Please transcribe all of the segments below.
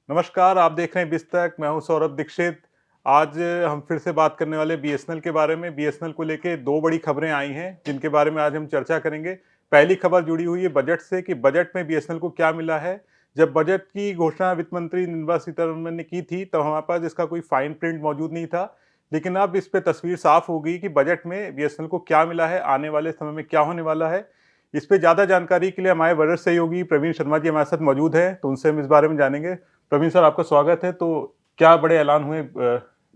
नमस्कार, आप देख रहे हैं बिस्तक। मैं हूं सौरभ दीक्षित। आज हम फिर से बात करने वाले बीएसएनएल के बारे में। बीएसएनएल को लेके दो बड़ी खबरें आई हैं जिनके बारे में आज हम चर्चा करेंगे। पहली खबर जुड़ी हुई है बजट से कि बजट में बीएसएनएल को क्या मिला है। जब बजट की घोषणा वित्त मंत्री निर्मला सीतारमण ने की थी तब हमारे पास इसका कोई फाइन प्रिंट मौजूद नहीं था, लेकिन अब इस पे तस्वीर साफ हो गई कि बजट में बीएसएनएल को क्या मिला है, आने वाले समय में क्या होने वाला है। इस पे ज्यादा जानकारी के लिए हमारे बजट सहयोगी प्रवीण शर्मा जी हमारे साथ मौजूद हैं, तो उनसे हम इस बारे में जानेंगे। प्रवीण सर, आपका स्वागत है। तो क्या बड़े ऐलान हुए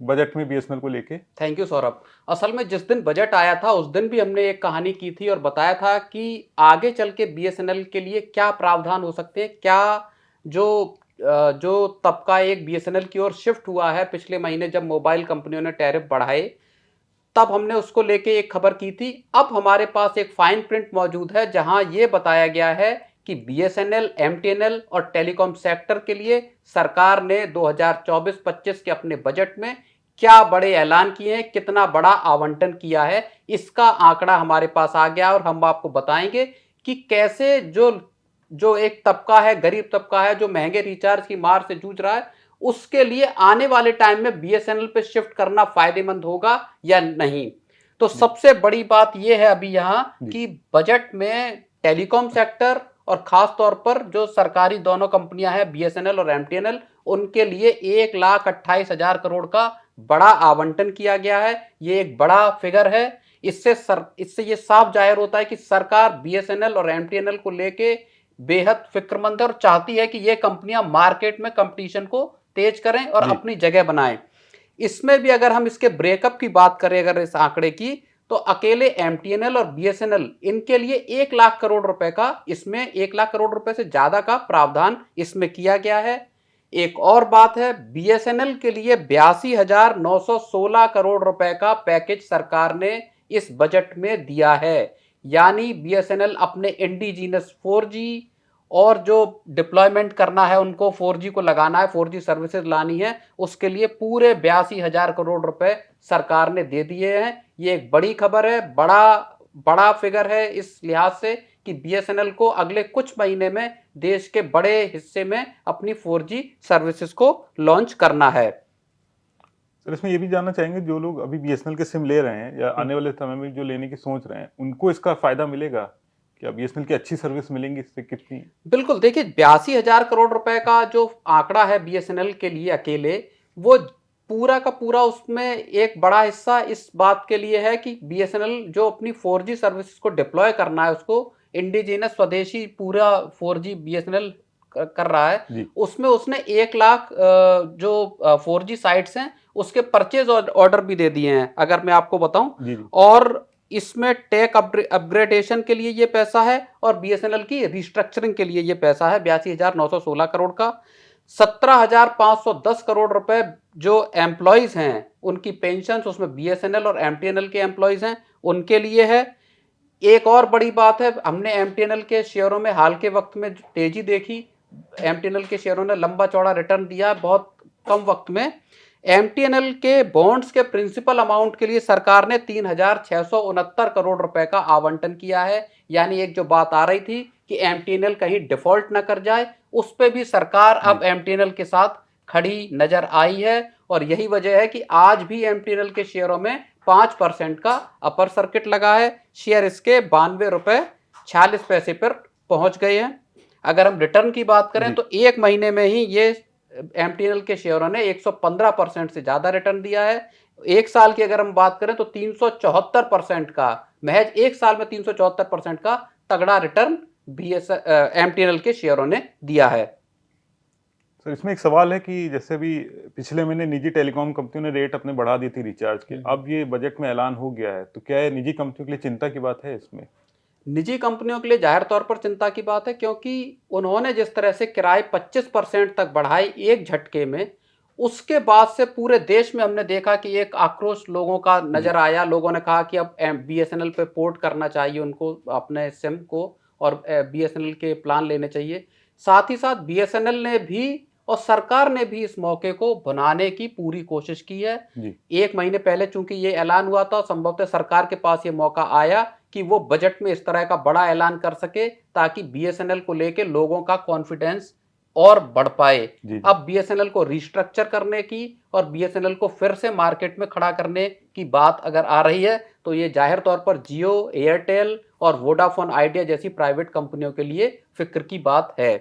बजट में बीएसएनएल को लेके? Thank you Saurabh. असल में जिस दिन बजट आया था उस दिन भी हमने एक कहानी की थी और बताया था कि आगे चल के बीएसएनएल के लिए क्या प्रावधान हो सकते हैं, क्या जो तबका एक बीएसएनएल की ओर शिफ्ट हुआ है पिछले महीने जब मोबाइल कंपनियों ने टैरिफ बढ़ाए, तब हमने उसको लेके एक खबर की थी। अब हमारे पास एक फाइन प्रिंट मौजूद है जहां ये बताया गया है कि बीएसएनएल, एमटीएनएल और टेलीकॉम सेक्टर के लिए सरकार ने 2024-25 के अपने बजट में क्या बड़े ऐलान किए हैं, कितना बड़ा आवंटन किया है, इसका आंकड़ा हमारे पास आ गया और हम आपको बताएंगे कि कैसे जो एक तबका है, गरीब तबका है, जो महंगे रिचार्ज की मार से जूझ रहा है, उसके लिए आने वाले टाइम में बीएसएनएल पे शिफ्ट करना फायदेमंद होगा या नहीं। तो सबसे बड़ी बात यह है अभी यहां कि बजट में टेलीकॉम सेक्टर और खास तौर पर जो सरकारी दोनों कंपनियां हैं बीएसएनएल और एमटीएनएल, उनके लिए 1,28,000 करोड़ का बड़ा आवंटन किया गया है। ये एक बड़ा फिगर है। इससे ये साफ जाहिर होता है कि सरकार बीएसएनएल और एमटीएनएल को लेके बेहद फिक्रमंद है और चाहती है कि ये कंपनियां मार्केट में कंपटीशन को तेज करें और अपनी जगह बनाएं। इसमें भी अगर हम इसके ब्रेकअप की बात करें, अगर इस आंकड़े की, तो अकेले एमटीएनएल और बीएसएनएल इनके लिए 1,00,000 करोड़ रुपए का, इसमें 1,00,000 करोड़ रुपए से ज्यादा का प्रावधान इसमें किया गया है। एक और बात है, बीएसएनएल के लिए 82,916 करोड़ रुपए का पैकेज सरकार ने इस बजट में दिया है। यानी बीएसएनएल अपने इंडिजीनस 4G और जो डिप्लॉयमेंट करना है, उनको 4G को लगाना है, 4G सर्विसेज लानी है, उसके लिए पूरे 82,000 करोड़ रुपए सरकार ने दे दिए हैं। ये एक बड़ी खबर है, बड़ा फिगर है इस लिहाज से कि बीएसएनएल को अगले कुछ महीने में देश के बड़े हिस्से में अपनी 4G सर्विसेज को लॉन्च करना है। सर, इसमें ये भी जानना चाहेंगे, जो लोग अभी बीएसएनएल के सिम ले रहे हैं या आने वाले समय में जो लेने की सोच रहे हैं, उनको इसका फायदा मिलेगा? क्या बीएसएनएल की अच्छी सर्विस मिलेंगी इससे? कितनी? बिल्कुल, देखिए 82,000 करोड़ रुपए का जो आंकड़ा है बीएसएनएल के लिए अकेले, वो पूरा का पूरा, उसमें एक बड़ा हिस्सा इस बात के लिए है कि बीएसएनएल जो अपनी 4G सर्विसेज को डिप्लॉय करना है, उसको इंडिजीनस स्वदेशी पूरा 4G बीएसएनएल कर रहा है, उसमें उसने 1,00,000 जो 4G साइट्स हैं उसके परचेज ऑर्डर भी दे दिए हैं, अगर मैं आपको बताऊं। और इसमें टेक अपग्रेडेशन के लिए ये पैसा है और बीएसएनएल की रिस्ट्रक्चरिंग के लिए ये पैसा है 82,916 करोड़ का। 17,510 करोड़ रुपए जो एम्प्लॉयज हैं उनकी पेंशन, उसमें बीएसएनएल और एमटीएनएल के एम्प्लॉयज हैं, उनके लिए है। एक और बड़ी बात है, हमने एमटीएनएल के शेयरों में हाल के वक्त में तेजी देखी। एमटीएनएल के शेयरों ने लंबा चौड़ा रिटर्न दिया बहुत कम वक्त में। एमटीएनएल के बॉन्ड्स के प्रिंसिपल अमाउंट के लिए सरकार ने 3,669 करोड़ रुपए का आवंटन किया है। यानी एक जो बात आ रही थी कि एमटीएनएल कहीं डिफॉल्ट न कर जाए, उस पे भी सरकार अब एमटीएनएल के साथ खड़ी नजर आई है। और यही वजह है कि आज भी एमटीएनएल के शेयरों में 5% का अपर सर्किट लगा है। शेयर इसके 92 रुपए 46 पैसे पर पहुंच गए हैं। अगर हम रिटर्न की बात करें तो एक महीने में ही ये एमटीएनएल के शेयरों ने 115% से ज्यादा रिटर्न दिया है। एक साल की अगर हम बात करें तो 374% का, महज एक साल में 374% का तगड़ा रिटर्न एमटीएनएल के शेयरों ने दिया है। सर, इसमें एक सवाल है कि जैसे भी पिछले महीने निजी टेलीकॉम कंपनियों ने रेट अपने बढ़ा दी थी रिचार्ज के, अब ये बजट में ऐलान हो गया है, तो क्या ये निजी कंपनियों के लिए चिंता की बात है? इसमें निजी कंपनियों के लिए जाहिर तौर पर चिंता की बात है, क्योंकि उन्होंने जिस तरह से किराए 25% तक बढ़ाई एक झटके में, उसके बाद से पूरे देश में हमने देखा कि एक आक्रोश लोगों का नजर आया। लोगों ने कहा कि अब बीएसएनएल पे पोर्ट करना चाहिए उनको, अपने सिम को, और बीएसएनएल के प्लान लेने चाहिए। साथ ही साथ बीएसएनएल ने भी और सरकार ने भी इस मौके को बनाने की पूरी कोशिश की है। एक महीने पहले चूंकि ये ऐलान हुआ था, संभवतः सरकार के पास ये मौका आया कि वो बजट में इस तरह का बड़ा ऐलान कर सके ताकि बीएसएनएल को लेके लोगों का कॉन्फिडेंस और बढ़ पाए। जी। अब बीएसएनएल को रिस्ट्रक्चर करने की और बीएसएनएल को फिर से मार्केट में खड़ा करने की बात अगर आ रही है तो ये जाहिर तौर पर जियो, एयरटेल और वोडाफोन आइडिया जैसी प्राइवेट कंपनियों के लिए फिक्र की बात है।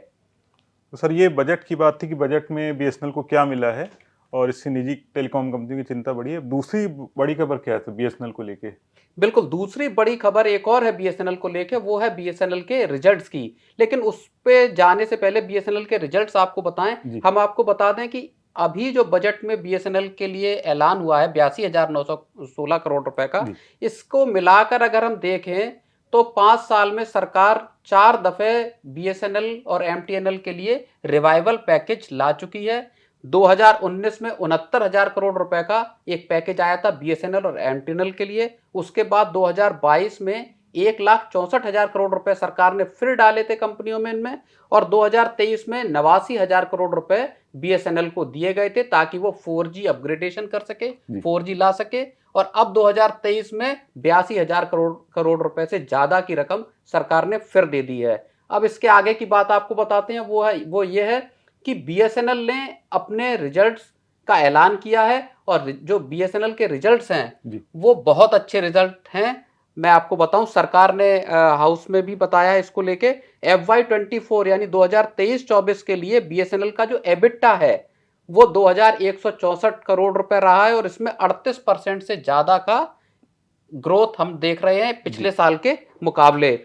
तो सर ये बजट की बात थी कि बजट में बीएसएनएल को क्या मिला है और इससे निजी टेलीकॉम कंपनियों की चिंता बढ़ी है। दूसरी बड़ी खबर क्या है बीएसएनएल को लेके? बिल्कुल, दूसरी बड़ी खबर एक और है बीएसएनएल को लेके, वो है बीएसएनएल के रिजल्ट्स की। लेकिन उस पे जाने से पहले बीएसएनएल के रिजल्ट्स आपको बताएं, हम आपको बता दें कि अभी जो बजट में बीएसएनएल के लिए ऐलान हुआ है 82,916 करोड़ रुपए का, इसको मिलाकर अगर हम देखें तो 5 साल में सरकार 4 दफे बीएसएनएल और एमटीएनएल के लिए रिवाइवल पैकेज ला चुकी है। 2019 में 69,000 करोड़ रुपए का एक पैकेज आया था बीएसएनएल और एमटीएनएल के लिए। उसके बाद 2022 में 1,64,000 करोड़ रुपए सरकार ने फिर डाले थे कंपनियों में इनमें, और 2023 में 89,000 करोड़ रुपए बीएसएनएल को दिए गए थे ताकि वो 4G अपग्रेडेशन कर सके, 4G ला सके। और अब 2023 में 82,000 करोड़ रुपए से ज्यादा की रकम सरकार ने फिर दे दी है। अब इसके आगे की बात आपको बताते हैं, वो ये है कि बीएसएनएल ने अपने रिजल्ट्स का ऐलान किया है और जो बीएसएनएल के रिजल्ट्स हैं वो बहुत अच्छे रिजल्ट हैं। मैं आपको बताऊं, सरकार ने हाउस में भी बताया है इसको लेके। FY24 यानी 2023-24 के लिए बीएसएनएल का जो एबिटा है वो 2,164 करोड़ रुपए रहा है और इसमें 38% से ज्यादा का ग्रोथ हम देख रहे हैं पिछले साल के मुकाबले।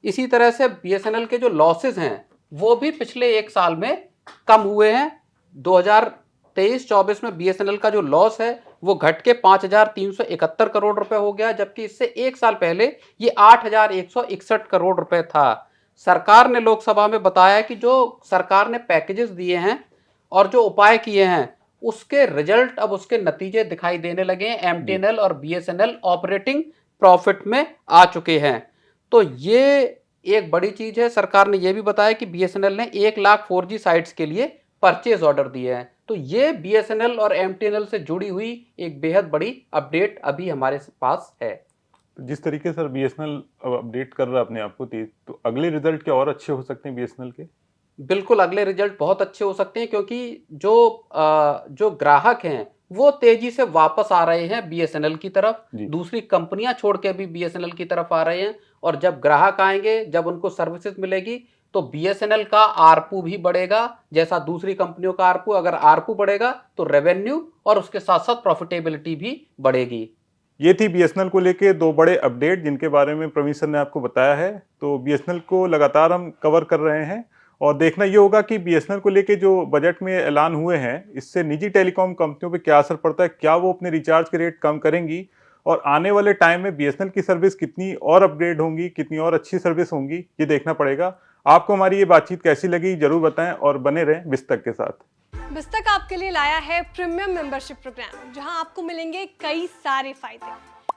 इसी तरह से बीएसएनएल के जो लॉसेस हैं वो भी पिछले एक साल में कम हुए हैं। 2023-24 में बीएसएनएल का जो लॉस है वो घट के 5,371 करोड़ रुपए हो गया, जबकि इससे एक साल पहले ये 8,161 करोड़ रुपए था। सरकार ने लोकसभा में बताया कि जो सरकार ने पैकेजेस दिए हैं और जो उपाय किए हैं उसके रिजल्ट, अब उसके नतीजे दिखाई देने लगे हैं। एमटीएनएल और बीएसएनएल ऑपरेटिंग प्रॉफिट में आ चुके हैं। तो ये एक बड़ी चीज है। सरकार ने यह भी बताया कि बीएसएनएल ने 1 लाख 4G साइट्स के लिए परचेज ऑर्डर दिए हैं। तो ये बीएसएनएल और एमटीएनएल से जुड़ी हुई एक बेहद बड़ी अपडेट अभी हमारे पास है। जिस तरीके से बीएसएनएल अपडेट कर रहा है अपने आप को, तो अगले रिजल्ट क्या और अच्छे हो सकते हैं बीएसएनएल के? बिल्कुल, अगले रिजल्ट बहुत अच्छे हो सकते हैं क्योंकि जो ग्राहक हैं वो तेजी से वापस आ रहे हैं बीएसएनएल की तरफ। दूसरी कंपनियां छोड़ के भी बीएसएनएल की तरफ आ रहे हैं, और जब ग्राहक आएंगे, जब उनको सर्विसेज मिलेगी तो बीएसएनएल का आरपू भी बढ़ेगा। जैसा दूसरी कंपनियों का आरपू, अगर आरपू बढ़ेगा तो रेवेन्यू और उसके साथ साथ प्रॉफिटेबिलिटी भी बढ़ेगी। ये थी बीएसएनएल को लेके दो बड़े अपडेट जिनके बारे में प्रवीण सर ने आपको बताया है। तो बीएसएनएल को लगातार हम कवर कर रहे हैं और देखना ये होगा कि बीएसएनएल को लेके जो बजट में ऐलान हुए हैं इससे निजी टेलीकॉम कंपनियों पे क्या असर पड़ता है, क्या वो अपने रिचार्ज के रेट कम करेंगी और आने वाले टाइम में बीएसएनएल की सर्विस कितनी और अपग्रेड होंगी, कितनी और अच्छी सर्विस होंगी, ये देखना पड़ेगा। आपको हमारी ये बातचीत कैसी लगी जरूर बताएं और बने रहें बिस्तक के साथ। बिस्तक आपके लिए लाया है प्रीमियम मेंबरशिप प्रोग्राम, जहां आपको मिलेंगे कई सारे फायदे,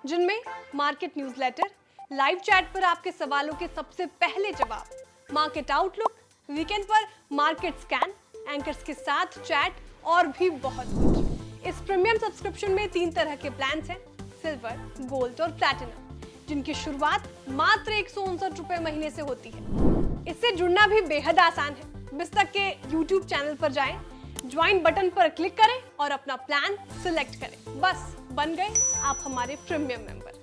जिनमें मार्केट न्यूज़लेटर, लाइव चैट पर आपके सवालों के सबसे पहले जवाब, मार्केट आउटलुक, वीकेंड पर मार्केट स्कैन, एंकर्स के साथ चैट और भी बहुत कुछ। इस प्रीमियम सब्सक्रिप्शन में 3 तरह के प्लान्स हैं, सिल्वर, गोल्ड और प्लैटिनम, जिनकी शुरुआत मात्र 159 रुपए महीने से होती है। इससे जुड़ना भी बेहद आसान है। बिस्तक के YouTube चैनल पर जाएं, ज्वाइन बटन पर क्लिक करें और अपना प्लान सिलेक्ट करें। बस बन गए आप हमारे प्रीमियम मेंबर।